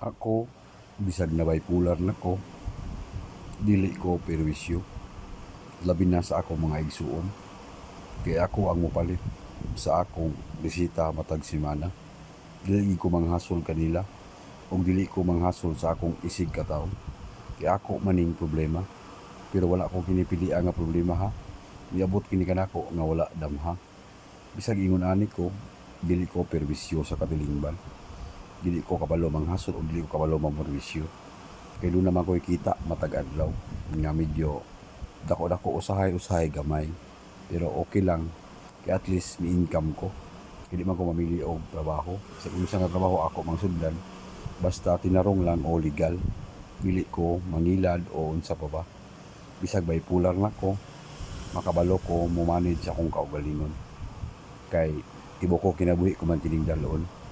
Ako, bisag na bipolar na ko, dili ko perwisyo. Labi na sa akong mga igsuon. Kaya ako ang mupalit sa akong bisita matag simana. Dili ko manghasol kanila o dili ko manghasol sa akong isig kataon. Kaya ako maning problema. Pero wala ko kinipili nga problema ha. Niabot kini kanako nga wala damha. Bisag ingon ani ko, dili ko perwisyo sa kabilingban. Dili ko kabalo manghasol o dili ko kabalo mamperwisyo. Kaya doon naman ko kita matag adlaw nga medyo dako-dako usahay gamay. Pero okay lang. Kaya at least may income ko. Hindi man ko mamili og trabaho. Sa unsa nga trabaho ako mangsundan. Basta tinarong lang o legal. Dili ko mangilad o unsa pa ba. Bisag bipolar na ko, makabalo ko mo manage akong kaugalingon. Kay tibo ko kinabuhi ko man kining dalon.